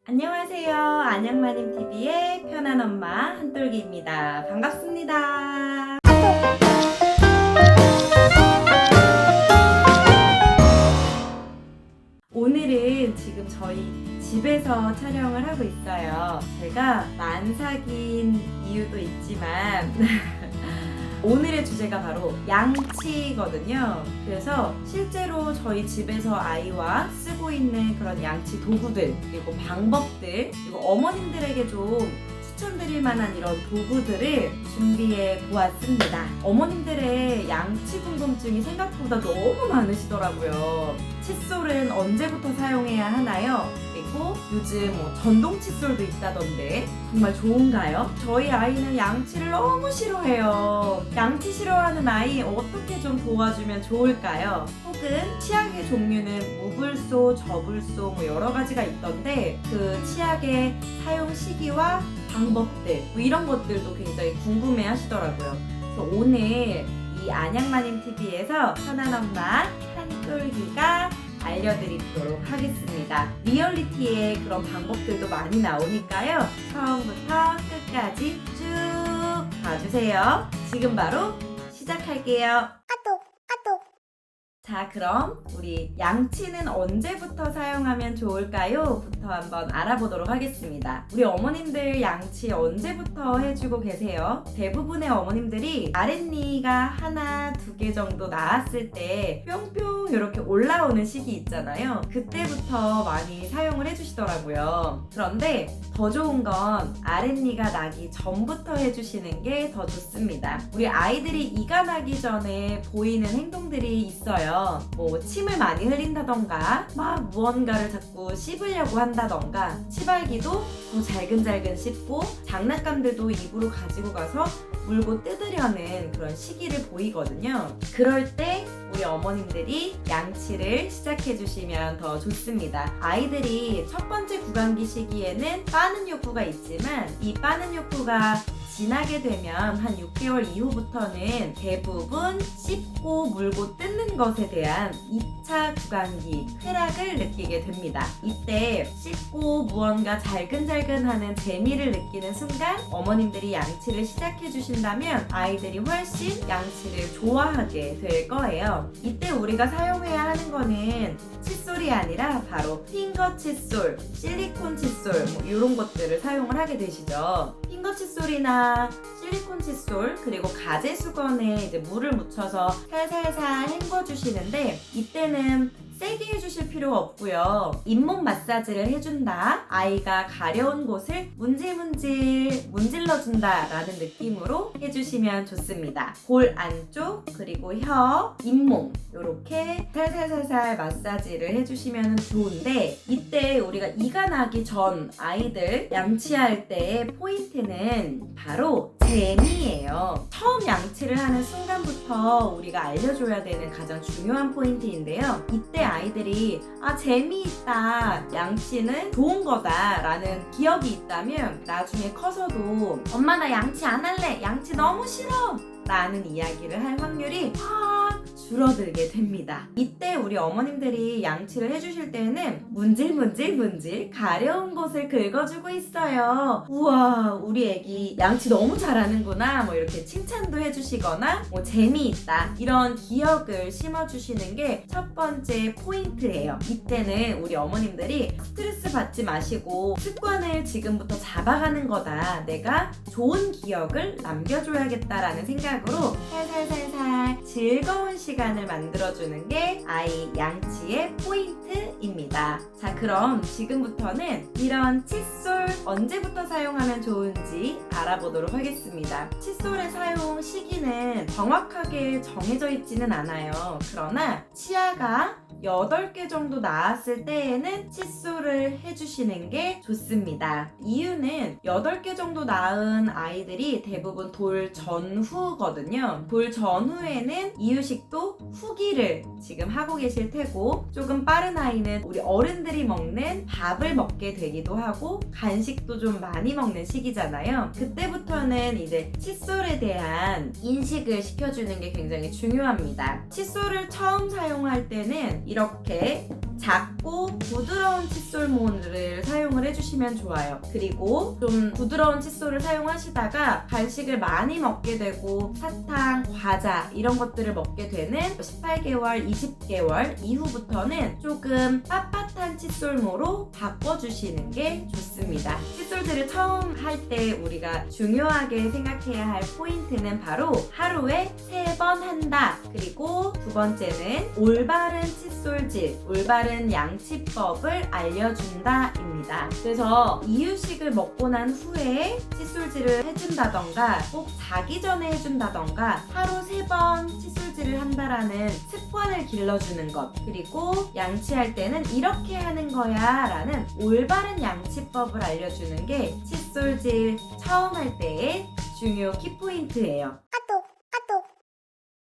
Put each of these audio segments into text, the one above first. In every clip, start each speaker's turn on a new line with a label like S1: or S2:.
S1: 안녕하세요. 안양마님TV의 편한 엄마 한솔기입니다. 반갑습니다. 오늘은 지금 저희 집에서 촬영을 하고 있어요. 제가 만삭인 이유도 있지만 오늘의 주제가 바로 양치거든요. 그래서 실제로 저희 집에서 아이와 쓰고 있는 그런 양치 도구들, 그리고 방법들, 그리고 어머님들에게 좀 추천드릴 만한 이런 도구들을 준비해 보았습니다. 어머님들의 양치 궁금증이 생각보다 너무 많으시더라고요. 칫솔은 언제부터 사용해야 하나요? 그리고 요즘 전동 칫솔도 있다던데 정말 좋은가요? 저희 아이는 양치를 너무 싫어해요. 양치 싫어하는 아이 어떻게 좀 도와주면 좋을까요? 혹은 치약의 종류는 무불소, 저불소 여러 가지가 있던데 그 치약의 사용 시기와 방법들 이런 것들도 굉장히 궁금해 하시더라고요. 그래서 오늘 이 안양마님TV에서 편한 엄마 한솔기가 알려드리도록 하겠습니다. 리얼리티의 그런 방법들도 많이 나오니까요. 처음부터 끝까지 쭉 봐주세요. 지금 바로 시작할게요. 자, 그럼 우리 양치는 언제부터 사용하면 좋을까요? 부터 한번 알아보도록 하겠습니다. 우리 어머님들 양치 언제부터 해주고 계세요? 대부분의 어머님들이 아랫니가 하나, 두 개 정도 나왔을 때 뿅뿅 이렇게 올라오는 시기 있잖아요. 그때부터 많이 사용을 해주시더라고요. 그런데 더 좋은 건 아랫니가 나기 전부터 해주시는 게 더 좋습니다. 우리 아이들이 이가 나기 전에 보이는 행동들이 있어요. 침을 많이 흘린다던가 막 무언가를 자꾸 씹으려고 한다던가 치발기도 더 잘근잘근 씹고 장난감들도 입으로 가지고 가서 물고 뜯으려는 그런 시기를 보이거든요. 그럴 때 우리 어머님들이 양치를 시작해 주시면 더 좋습니다. 아이들이 첫 번째 구강기 시기에는 빠는 욕구가 있지만 이 빠는 욕구가 지나게 되면 한 6개월 이후부터는 대부분 씹고 물고 뜯는 것에 대한 2차 구강기 쾌락을 느끼게 됩니다. 이때 씹고 무언가 잘근잘근하는 재미를 느끼는 순간 어머님들이 양치를 시작해 주신다면 아이들이 훨씬 양치를 좋아하게 될 거예요. 이때 우리가 사용해야 하는 거는 칫솔이 아니라 바로 핑거 칫솔, 실리콘 칫솔 이런 것들을 사용을 하게 되시죠. 핑거 칫솔이나 실리콘 칫솔 그리고 가제 수건에 이제 물을 묻혀서 살살살 헹궈 주시는데 이때는 세게 해주실 필요가 없고요. 잇몸 마사지를 해준다. 아이가 가려운 곳을 문질러준다 라는 느낌으로 해주시면 좋습니다. 볼 안쪽 그리고 혀, 잇몸 이렇게 살살살살 마사지를 해주시면 좋은데 이때 우리가 이가 나기 전 아이들 양치할 때의 포인트는 바로 재미예요. 처음 양치를 하는 순간부터 우리가 알려줘야 되는 가장 중요한 포인트인데요. 이때 아이들이 재미있다, 양치는 좋은 거다 라는 기억이 있다면 나중에 커서도 엄마 나 양치 안 할래, 양치 너무 싫어 라는 이야기를 할 확률이 확 줄어들게 됩니다. 이때 우리 어머님들이 양치를 해주실 때는 문질 가려운 곳을 긁어주고 있어요. 우와 우리 애기 양치 너무 잘하는구나 이렇게 칭찬도 해주시거나 재미있다 이런 기억을 심어주시는 게 첫 번째 포인트예요. 이때는 우리 어머님들이 스트레스 받지 마시고 습관을 지금부터 잡아가는 거다, 내가 좋은 기억을 남겨줘야겠다라는 생각으로 살살살살 즐거운 시간을 만들어주는 게 아이 양치의 포인트입니다. 자, 그럼 지금부터는 이런 칫솔 언제부터 사용하면 좋은지 알아보도록 하겠습니다. 칫솔의 사용 시기는 정확하게 정해져 있지는 않아요. 그러나 치아가 8개 정도 나왔을 때에는 칫솔을 해주시는 게 좋습니다. 이유는 8개 정도 낳은 아이들이 대부분 돌 전후거든요. 돌 전후에는 이유식도 후기를 지금 하고 계실 테고 조금 빠른 아이는 우리 어른들이 먹는 밥을 먹게 되기도 하고 간식도 좀 많이 먹는 시기잖아요. 그때부터는 이제 칫솔에 대한 인식을 시켜주는 게 굉장히 중요합니다. 칫솔을 처음 사용할 때는 이렇게 작고 부드러운 칫솔모를 사용을 해주시면 좋아요. 그리고 좀 부드러운 칫솔을 사용하시다가 간식을 많이 먹게 되고 사탕, 과자 이런 것들을 먹게 되는 18개월, 20개월 이후부터는 조금 빳빳한 칫솔모로 바꿔주시는 게 좋습니다. 칫솔질을 처음 할 때 우리가 중요하게 생각해야 할 포인트는 바로 하루에 3번 한다. 그리고 두 번째는 올바른 칫솔질, 올바른 양치법을 알려준다 입니다. 그래서 이유식을 먹고 난 후에 칫솔질을 해준다던가 꼭 자기 전에 해준다던가 하루 3번 칫솔질을 한다라는 습관을 길러주는 것, 그리고 양치할 때는 이렇게 하는 거야 라는 올바른 양치법을 알려주는 게 칫솔질 처음 할 때의 중요 키포인트예요.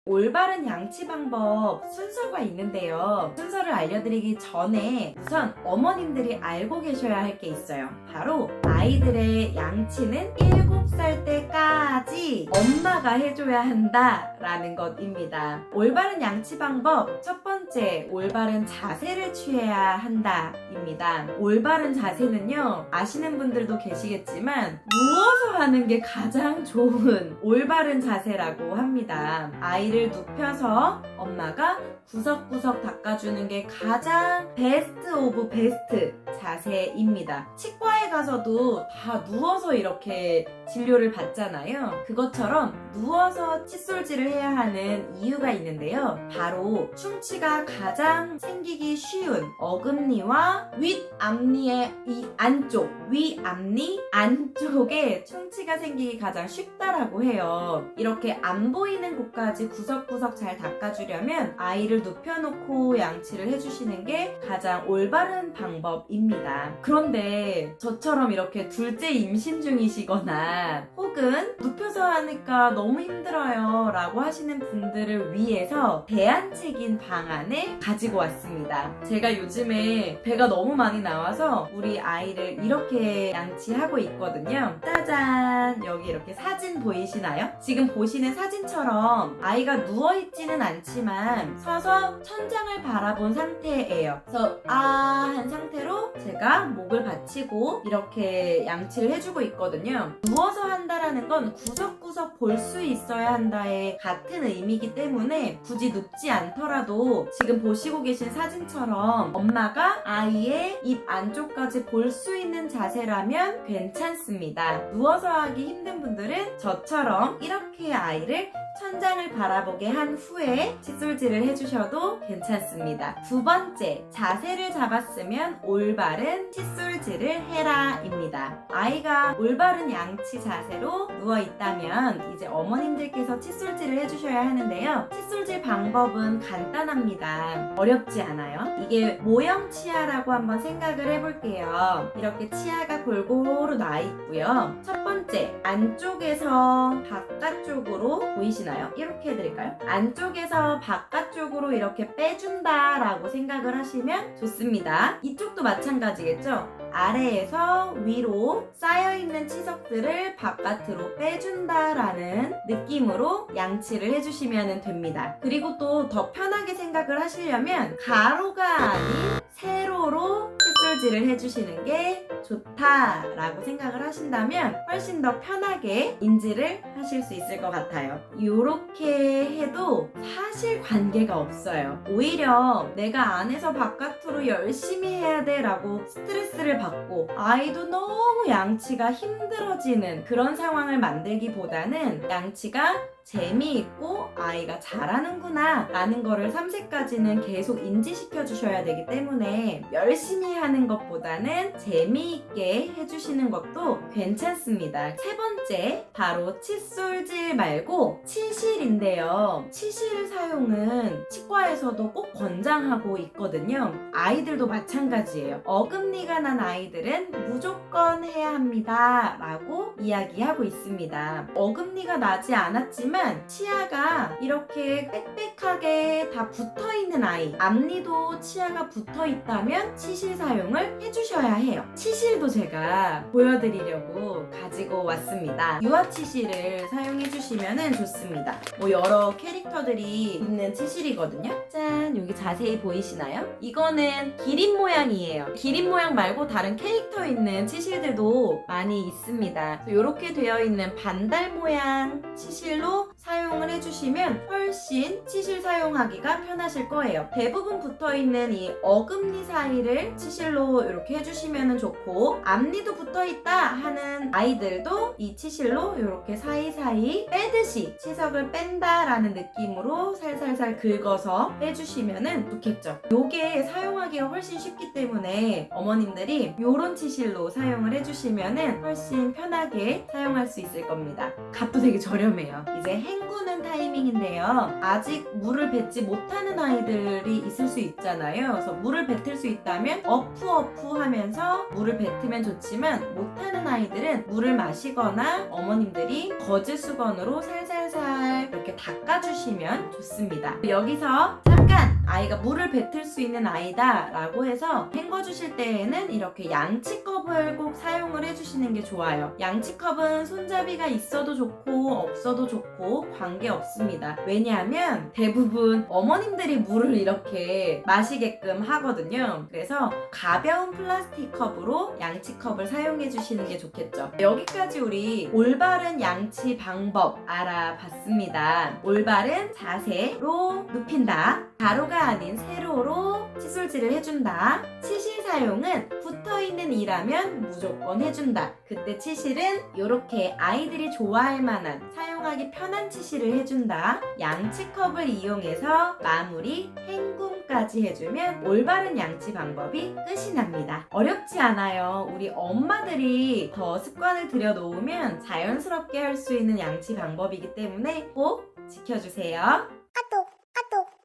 S1: 올바른 양치 방법 순서가 있는데요. 순서를 알려드리기 전에 우선 어머님들이 알고 계셔야 할 게 있어요. 바로 아이들의 양치는 7살 때까지 엄마가 해줘야 한다라는 것입니다. 올바른 양치 방법 첫 번째, 올바른 자세를 취해야 한다입니다. 올바른 자세는요, 아시는 분들도 계시겠지만 누워서 하는 게 가장 좋은 올바른 자세라고 합니다. 아이를 눕혀서 엄마가 구석구석 닦아주는 게 가장 베스트 오브 베스트 자세입니다. 치과에 가서도 다 누워서 이렇게 진료를 받잖아요. 그것처럼 누워서 칫솔질을 해야 하는 이유가 있는데요. 바로 충치가 가장 생기기 쉬운 어금니와 윗앞니의 이 안쪽, 위앞니 안쪽에 충치가 생기기 가장 쉽다라고 해요. 이렇게 안 보이는 곳까지 구석구석 잘 닦아주려면 아이를 눕혀놓고 양치를 해주시는 게 가장 올바른 방법입니다. 그런데 저처럼 이렇게 둘째 임신 중이시거나 혹은 눕혀서 하니까 너무 힘들어요 라고 하시는 분들을 위해서 대안책인 방안을 가지고 왔습니다. 제가 요즘에 배가 너무 많이 나와서 우리 아이를 이렇게 양치하고 있거든요. 짜잔! 여기 이렇게 사진 보이시나요? 지금 보시는 사진처럼 아이가 누워있지는 않지만 서서 천장을 바라본 상태예요. 그래서 한 상태로 제가 목을 받치고 이렇게 양치를 해주고 있거든요. 누워서 한다라는 건 구석구석 볼 수 있어야 한다의 같은 의미이기 때문에 굳이 눕지 않더라도 지금 보시고 계신 사진처럼 엄마가 아이의 입 안쪽까지 볼 수 있는 자세라면 괜찮습니다. 누워서 하기 힘든 분들은 저처럼 이렇게 아이를 천장을 바라보게 한 후에 칫솔질을 해주셔도 괜찮습니다. 두 번째, 자세를 잡았으면 올바른 칫솔질을 해라 입니다. 아이가 올바른 양치 자세로 누워있다면 이제 어머님들께서 칫솔질을 해주셔야 하는데요. 칫솔질 방법은 간단합니다. 어렵지 않아요. 이게 모형 치아라고 한번 생각을 해볼게요. 이렇게 치아가 골고루 나있고요. 첫 번째, 안쪽에서 바깥쪽으로 보이시나요? 이렇게 해드릴까요? 안쪽에서 바깥쪽으로 이렇게 빼준다라고 생각을 하시면 좋습니다. 이쪽도 마찬가지겠죠? 아래에서 위로 쌓여있는 치석들을 바깥으로 빼준다라는 느낌으로 양치를 해주시면 됩니다. 그리고 또 더 편하게 생각을 하시려면 가로가 아닌 세로로 칫솔질을 해주시는 게 좋다라고 생각을 하신다면 훨씬 더 편하게 인지를 하실 수 있을 것 같아요. 이렇게 해도 사실 관계가 없어요. 오히려 내가 안에서 바깥으로 열심히 해야 돼 라고 스트레스를 받고 아이도 너무 양치가 힘들어지는 그런 상황을 만들기보다는 양치가 재미있고 아이가 잘하는구나 라는 거를 3세까지는 계속 인지시켜 주셔야 되기 때문에 열심히 하는 것보다는 재미있게 해주시는 것도 괜찮습니다. 세 번째, 바로 칫솔질 말고 치실인데요. 치실 사용은 치과에서도 꼭 권장하고 있거든요. 아이들도 마찬가지예요. 어금니가 난 아이들은 무조건 해야 합니다 라고 이야기하고 있습니다. 어금니가 나지 않았지만 하지만 치아가 이렇게 빽빽하게 다 붙어있는 아이, 앞니도 치아가 붙어있다면 치실 사용을 해주셔야 해요. 치실도 제가 보여드리려고 가지고 왔습니다. 유화 치실을 사용해주시면 좋습니다. 뭐 여러 캐릭터들이 있는 치실이거든요. 짠! 여기 자세히 보이시나요? 이거는 기린 모양이에요. 기린 모양 말고 다른 캐릭터 있는 치실들도 많이 있습니다. 이렇게 되어 있는 반달 모양 치실로 사용을 해주시면 훨씬 치실 사용하기가 편하실 거예요. 대부분 붙어있는 이 어금니 사이를 치실로 이렇게 해주시면 좋고, 앞니도 붙어있다 하는 아이들도 이 치실로 이렇게 사이사이 빼듯이 치석을 뺀다라는 느낌으로 살살살 긁어서 빼주시면 좋겠죠. 요게 사용하기가 훨씬 쉽기 때문에 어머님들이 요런 치실로 사용을 해주시면 훨씬 편하게 사용할 수 있을 겁니다. 값도 되게 저렴해요. 이제 헹구는 타이밍인데요. 아직 물을 뱉지 못하는 아이들이 있을 수 있잖아요. 그래서 물을 뱉을 수 있다면 어프 하면서 물을 뱉으면 좋지만, 못하는 아이들은 물을 마시거나 어머님들이 거즈 수건으로 살살살 이렇게 닦아주시면 좋습니다. 여기서 잠깐! 아이가 물을 뱉을 수 있는 아이다 라고 해서 헹궈주실 때에는 이렇게 양치컵을 꼭 사용을 해주시는 게 좋아요. 양치컵은 손잡이가 있어도 좋고 없어도 좋고 관계없습니다. 왜냐하면 대부분 어머님들이 물을 이렇게 마시게끔 하거든요. 그래서 가벼운 플라스틱 컵으로 양치컵을 사용해 주시는 게 좋겠죠. 여기까지 우리 올바른 양치 방법 알아봤습니다. 올바른 자세로 눕힌다, 가로가 아닌 세로로 칫솔질을 해준다, 치실 사용은 붙어있는 이라면 무조건 해준다. 그때 치실은 이렇게 아이들이 좋아할 만한, 사용하기 편한 치실을 해준다, 양치컵을 이용해서 마무리 헹굼까지 해주면 올바른 양치 방법이 끝이 납니다. 어렵지 않아요. 우리 엄마들이 더 습관을 들여놓으면 자연스럽게 할 수 있는 양치 방법이기 때문에 꼭 지켜주세요.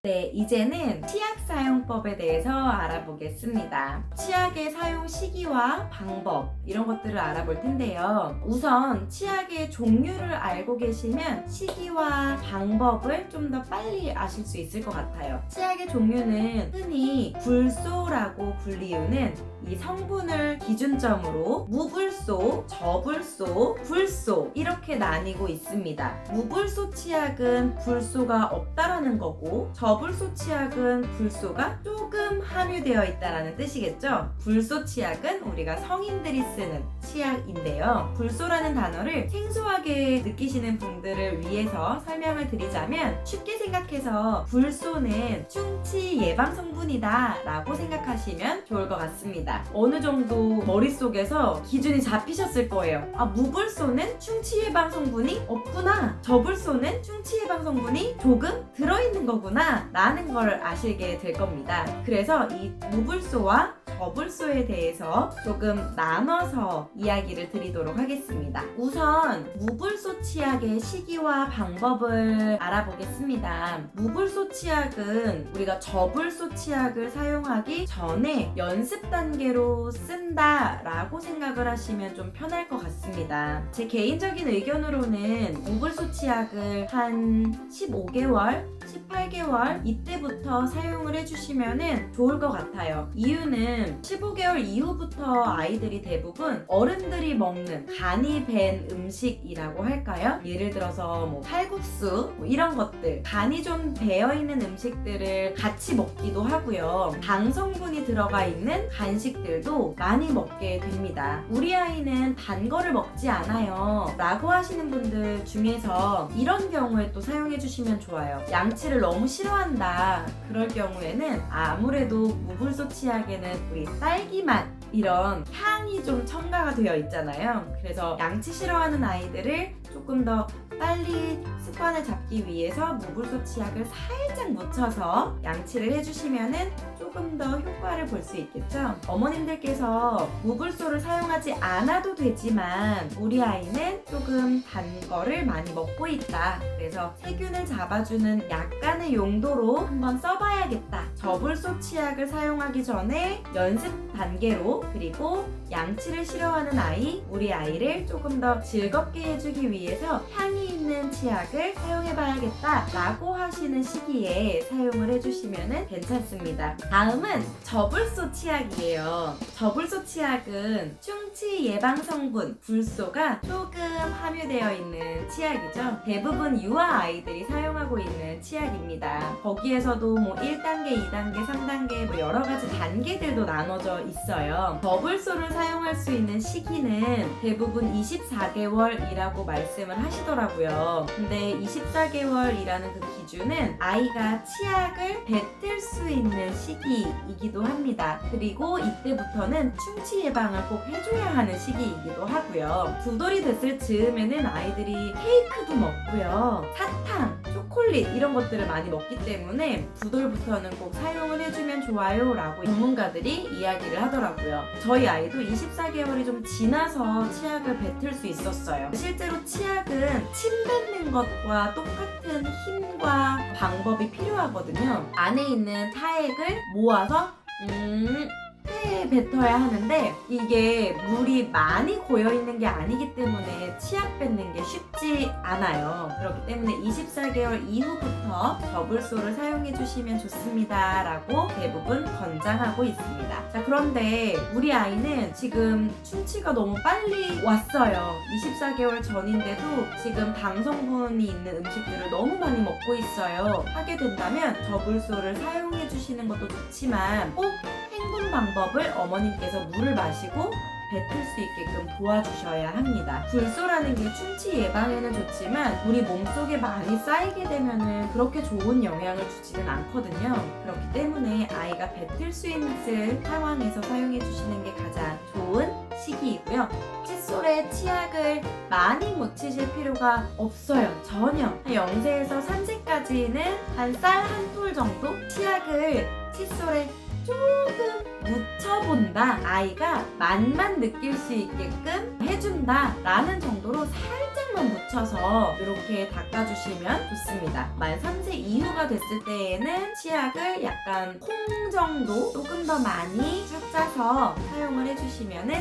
S1: 네, 이제는 치약 사용법에 대해서 알아보겠습니다. 치약의 사용 시기와 방법, 이런 것들을 알아볼 텐데요. 우선 치약의 종류를 알고 계시면 시기와 방법을 좀 더 빨리 아실 수 있을 것 같아요. 치약의 종류는 흔히 불소라고 불리우는 이 성분을 기준점으로 무불소, 저불소, 불소 이렇게 나뉘고 있습니다. 무불소 치약은 불소가 없다라는 거고, 저불소 치약은 불소가 조금 함유되어 있다라는 뜻이겠죠. 불소 치약은 우리가 성인들이 쓰는 치약인데요. 불소라는 단어를 생소하게 느끼시는 분들을 위해서 설명을 드리자면, 쉽게 생각해서 불소는 충치 예방 성분이다 라고 생각하시면 좋을 것 같습니다. 어느 정도 머릿속에서 기준이 잡히셨을 거예요. 아, 무불소는 충치 예방 성분이 없구나, 저불소는 충치 예방 성분이 조금 들어있는 거구나 라는 걸 아시게 될 겁니다. 그래서 이 무불소와 저불소에 대해서 조금 나눠서 이야기를 드리도록 하겠습니다. 우선 무불소 치약의 시기와 방법을 알아보겠습니다. 무불소 치약은 우리가 저불소 치약을 사용하기 전에 연습 단계로 쓴다라고 생각을 하시면 좀 편할 것 같습니다. 제 개인적인 의견으로는 무불소 치약을 한 15개월, 18개월 이때부터 사용을 해주시면 좋을 것 같아요. 이유는 15개월 이후부터 아이들이 대부분 어른들이 먹는 간이 밴 음식이라고 할까요? 예를 들어서 뭐 칼국수 이런 것들, 간이 좀 배어있는 음식들을 같이 먹기도 하고요. 당 성분이 들어가 있는 간식들도 많이 먹게 됩니다. 우리 아이는 단 거를 먹지 않아요 라고 하시는 분들 중에서 이런 경우에 또 사용해 주시면 좋아요. 양치를 너무 싫어한다, 그럴 경우에는 아무래도 무불소 치약에는 우리 딸기 맛, 이런 향이 좀 첨가가 되어 있잖아요. 그래서 양치 싫어하는 아이들을 조금 더 빨리 습관을 잡기 위해서 무불소 치약을 살짝 묻혀서 양치를 해주시면은 조금 더 효과를 볼 수 있겠죠. 어머님들께서 무불소를 사용하지 않아도 되지만 우리 아이는 조금 단 거를 많이 먹고 있다, 그래서 세균을 잡아주는 약간의 용도로 한번 써봐야겠다, 저불소 치약을 사용하기 전에 연습 단계로, 그리고 양치를 싫어하는 아이, 우리 아이를 조금 더 즐겁게 해주기 위해 위해서 향이 있는 치약을 사용해봐야겠다 라고 하시는 시기에 사용을 해주시면 괜찮습니다. 다음은 저불소 치약이에요. 저불소 치약은 충치 예방 성분 불소가 조금 함유되어 있는 치약이죠. 대부분 유아 아이들이 사용하고 있는 치약입니다. 거기에서도 뭐 1단계, 2단계, 3단계 뭐 여러 가지 단계들도 나눠져 있어요. 저불소를 사용할 수 있는 시기는 대부분 24개월이라고 말씀을 하시더라고요. 근데 24개월이라는 그 기준은 아이가 치약을 뱉을 수 있는 시기이기도 합니다. 그리고 이때부터는 충치 예방을 꼭 해줘야 하는 시기이기도 하고요. 두 돌이 됐을 즈음에는 아이들이 케이크도 먹고요. 사탕, 초콜릿 이런 것들을 많이 먹기 때문에 두 돌부터는 꼭 사용을 해주면 좋아요 라고 전문가들이 이야기를 하더라고요. 저희 아이도 24개월이 좀 지나서 치약을 뱉을 수 있었어요. 실제로 치약은 침 뱉는 것과 똑같은 힘과 방법이 필요하거든요. 안에 있는 타액을 모아서 폐에 뱉어야 하는데 이게 물이 많이 고여있는 게 아니기 때문에 치약 뱉는 게 쉽지 않아요. 그렇기 때문에 24개월 이후부터 저불소를 사용해 주시면 좋습니다 라고 대부분 권장하고 있습니다. 자, 그런데 우리 아이는 지금 충치가 너무 빨리 왔어요. 24개월 전인데도 지금 당 성분이 있는 음식들을 너무 많이 먹고 있어요. 하게 된다면 저불소를 사용해 주시는 것도 좋지만 꼭 행동 방법을 어머님께서 물을 마시고 뱉을 수 있게끔 도와주셔야 합니다. 불소라는 게 충치 예방에는 좋지만 우리 몸속에 많이 쌓이게 되면은 그렇게 좋은 영향을 주지는 않거든요. 그렇기 때문에 아이가 뱉을 수 있는 상황에서 사용해 주시는 게 가장 좋은 시기이고요. 칫솔에 치약을 많이 묻히실 필요가 없어요. 전혀. 한 0세에서 3세까지는 한 쌀 한 톨 정도 치약을 칫솔에 조금 묻혀본다. 아이가 맛만 느낄 수 있게끔 해준다 라는 정도로 살짝만 묻혀서 이렇게 닦아주시면 좋습니다. 만 3세 이후가 됐을 때에는 치약을 약간 콩 정도 조금 더 많이 쭉 짜서 사용을 해주시면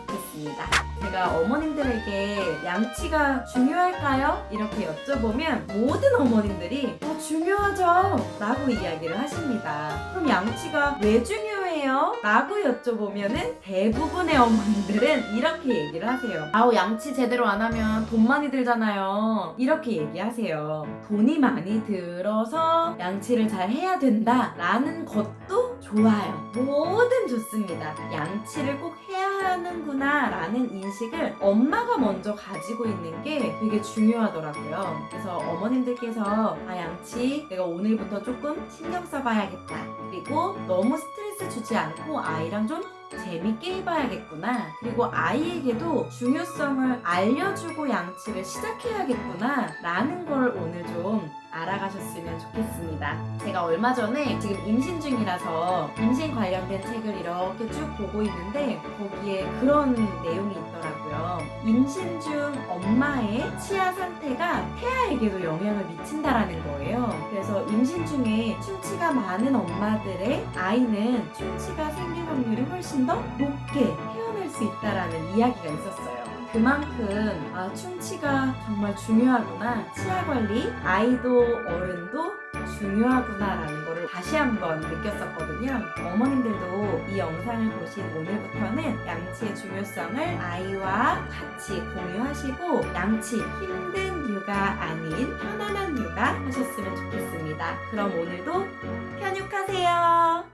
S1: 좋겠습니다. 제가 어머님들에게 양치가 중요할까요? 이렇게 여쭤보면 모든 어머님들이 중요하죠 라고 이야기를 하십니다. 그럼 양치가 왜 중요해요? 라고 여쭤보면은 대부분의 어머님들은 이렇게 얘기를 하세요. 아우, 양치 제대로 안 하면 돈 많이 들잖아요. 이렇게 얘기하세요. 돈이 많이 들어서 양치를 잘 해야 된다 라는 것도 좋아요. 뭐든 좋습니다. 양치를 꼭 해야 하는구나 라는 인식을 엄마가 먼저 가지고 있는 게 되게 중요하더라고요. 그래서 어머님들께서 양치 내가 오늘부터 조금 신경 써봐야겠다. 그리고 너무 스트레스 주지 않고 아이랑 좀 재밌게 해봐야겠구나. 그리고 아이에게도 중요성을 알려주고 양치를 시작해야겠구나 라는 걸 오늘 좀 알아가셨으면 좋겠습니다. 제가 얼마 전에 지금 임신 중이라서 임신 관련된 책을 이렇게 쭉 보고 있는데 거기에 그런 내용이 있더라고요. 임신 중 엄마의 치아 상태가 태아에게도 영향을 미친다라는 거예요. 그래서 임신 중에 충치가 많은 엄마들의 아이는 충치가 생길 확률이 훨씬 더 높게 태어날 수 있다라는 이야기가 있었어요. 그만큼 충치가 정말 중요하구나. 치아 관리, 아이도 어른도 중요하구나라는 거를 다시 한번 느꼈었거든요. 어머님들도 이 영상을 보신 오늘부터는 양치의 중요성을 아이와 같이 공유하시고 양치 힘든 육아 아닌 편안한 육아 하셨으면 좋겠습니다. 그럼 오늘도 편육하세요.